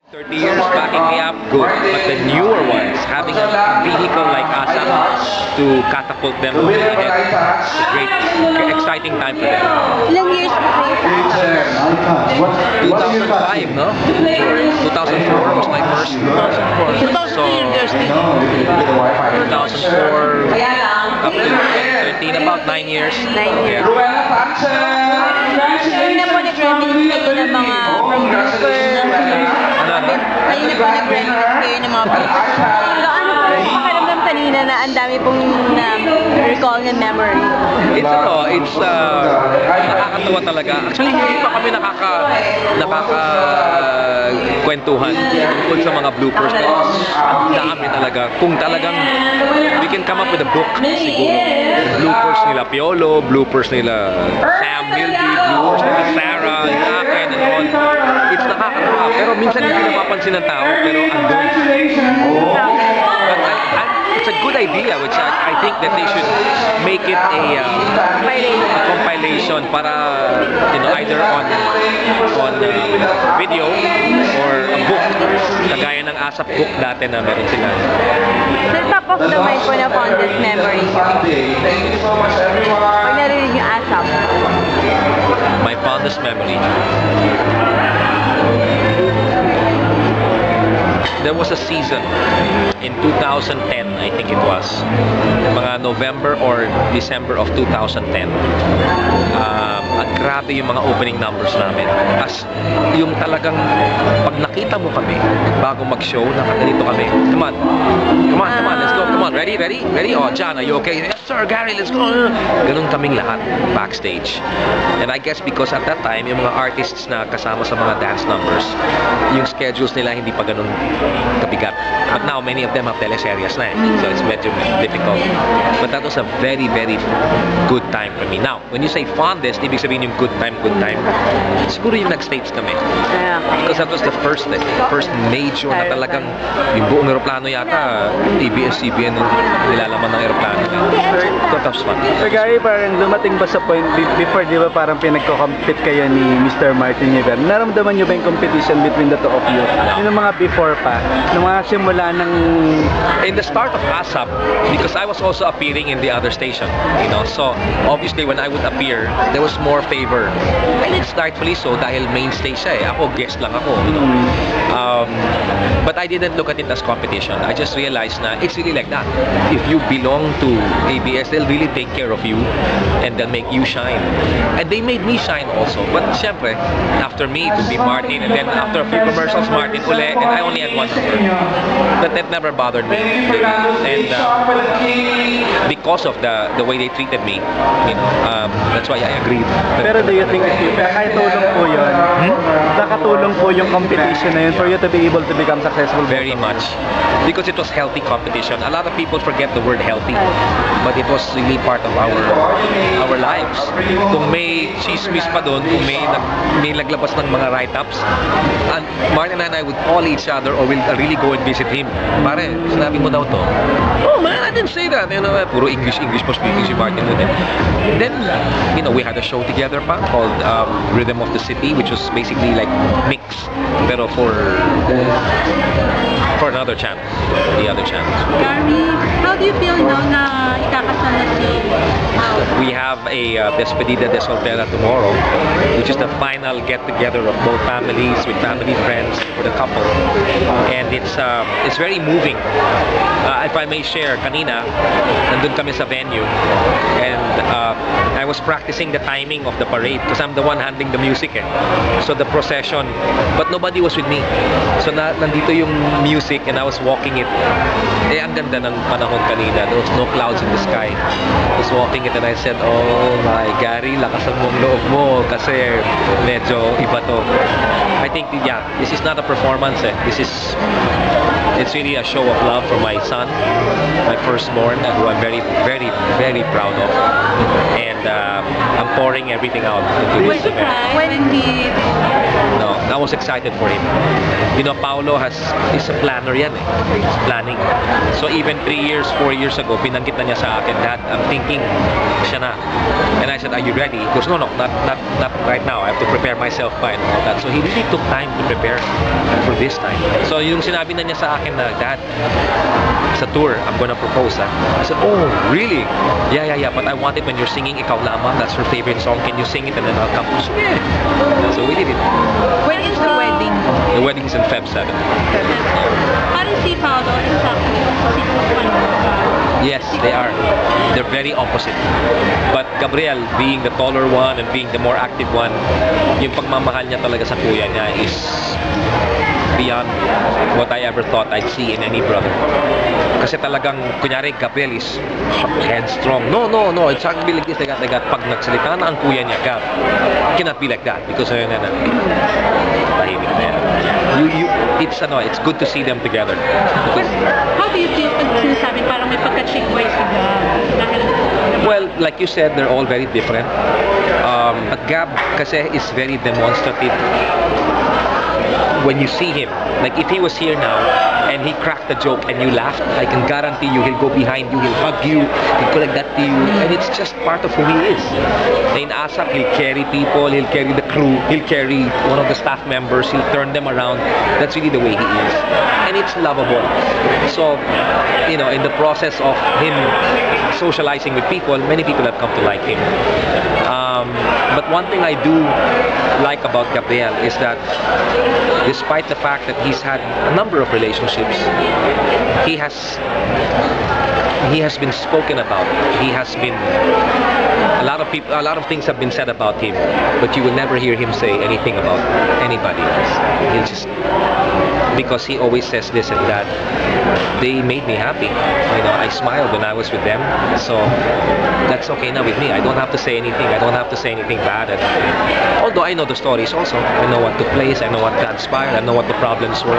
30 years backing me up, good. But the newer ones, having a vehicle like ASA to catapult them ahead, it's a great, exciting time for them. Ilang years po kayo sa ASA? 2005, no? 2004 was my first. 2004 up to 2013, about 9 years. 9 years. Kayo na po nag-reminisce kayo ng mga blooper. Kayo na po nag-reminisce kayo ng mga blooper. Gaano po pakiramdam kanina na ang dami pong recall na memory? It's nakakatawa talaga. Actually, hindi pa kami nakakakwentuhan tungkol sa mga bloopers. Ang dami talaga. Kung talagang we can come up with a book, siguro. Bloopers nila Piolo, bloopers nila Sam Mildy, bloopers nila Sarah, Yaken, and all. It's nakakatawa. Pero minsan hindi napapansin ng tao, pero andun. But it's a good idea, which I think that they should make it a compilation para, either on video or a book, kagaya ng ASAP book dati na meron sila. Sir, top of the mind po na fondest memory nyo? Pag narinig yung ASAP? My fondest memory. There was a season in 2010, I think it was, mga November or December of 2010. At grabe yung mga opening numbers namin. As yung talagang pag nakita mo kami bago mag-show, nakaganito kami. Come on, let's go. Come on, ready? Oh, John, are you okay? Yes, sir, Gary, let's go. Ganun kaming lahat backstage. And I guess because at that time, yung mga artists na kasama sa mga dance numbers, yung schedules nila hindi pa ganun kabigat. But now, many of them have teleseries na eh. So it's medyo difficult. But that was a very, very good time for me. Now, when you say fondest, ibig sabihin yung good time, siguro yung nag-States kami. Because that was the first major na talagang yung buong aeroplano yata, ABS-CBN nilalaman ng aeroplano. That was fun. Sir Gary, parang dumating ba sa point, before di ba parang pinagko-compete kayo ni Mr. Martin Yever, naramdaman nyo ba yung competition between the two of you? Yung mga before pa, yung mga simula ng... In the start of ASAP, because I was also appearing in the other station, so obviously when I would appear, there was more favor. And it's rightfully so dahil mainstay siya eh. Ako, guest lang ako, But I didn't look at it as competition. I just realized na it's really like that. If you belong to ABS, they'll really take care of you and they'll make you shine. And they made me shine also. But syempre, after me, it would be Martin, and then after a few commercials, Martin uli, and I only had one number. But that never bothered me. And because of the way they treated me, that's why I agreed. Pero do you think nakatulong po yun? Nakatulong po yung competition na yun for you to be able to become successful? Very much. Because it was healthy competition. A lot of people forget the word healthy, but it was really part of our lives. Kung may chismis pa doon, kung may naglabas ng mga write-ups, and Martin and I would call each other or we'll really go and visit him. Pare, sinabi mo daw to. Oh man, I didn't say that. Puro English pa speaking si Martin doon. Then, we had a show together pa called Rhythm of the City, which was basically like mix, pero for another channel, the other channels. Gary, how do you feel now na ikakasal na si House? We have a Despedida de Soltera tomorrow, which is the final get-together of both families, with family friends, with a couple. And it's very moving. If I may share, kanina, nandun kami sa venue, and I was practicing the timing of the parade because I'm the one handling the music eh. So the procession, but nobody was with me. So nandito yung music and I was walking it. Ang ganda ng panahon kanina. There was no clouds in the sky. I was walking it and I said, oh my Gary, lakasan mo ang loob mo kasi medyo iba to. I think, this is not a performance eh. This is It's really a show of love for my son, my firstborn, who I'm very, very, very proud of. And I'm pouring everything out into this event. When he No, I was excited for him. You know, Paolo is a planner yan eh. He's planning. So even 3 years, 4 years ago, pinanggit na niya sa akin, Dad, I'm thinking, siya na. And I said, are you ready? He goes, no, not right now. I have to prepare myself pa and all that. So he really took time to prepare for this time. So yung sinabi na niya sa akin na, Dad, sa tour, I'm gonna propose, ha? I said, oh, really? Yeah, but I want it when you're singing Ikaw Lamang. That's her favorite song. Can you sing it and then I'll come? So, yeah. So we did it. when is the wedding? The wedding is in Feb 7. Parang si Paolo exactly si Yes, they are. They're very opposite. But Gabriel, being the taller one and being the more active one, yung pagmamahal niya talaga sa kuya niya is beyond what I ever thought I'd see in any brother. Kasi talagang, kunyari, Gabriel is headstrong. No, it's not be like this, like that. Pag nagsalita na ang kuya niya, Gab, cannot be like that because tahimik na yan. It's good to see them together. Because, How do you feel pag sinasabi parang may pagka-chick-boy sila? well, like you said, they're all very different. But Gab kasi is very demonstrative. When you see him, like if he was here now and he cracked a joke and you laughed, I can guarantee you he'll go behind you, he'll hug you, he'll go like that to you, and it's just part of who he is. In ASAP, he'll carry people, he'll carry the crew, he'll carry one of the staff members, he'll turn them around. That's really the way he is, and it's lovable. So, you know, in the process of him socializing with people, many people have come to like him. But one thing I do like about Gabriel is that despite the fact that he's had a number of relationships, he has been spoken about. He has been a lot of things have been said about him, but you will never hear him say anything about anybody else. He'll just, because he always says this and that, they made me happy. You know, I smiled when I was with them, so that's okay now with me. I don't have to say anything. I don't have to say anything bad. Although I know the stories also. I know what took place. I know what transpired. I know what the problems were.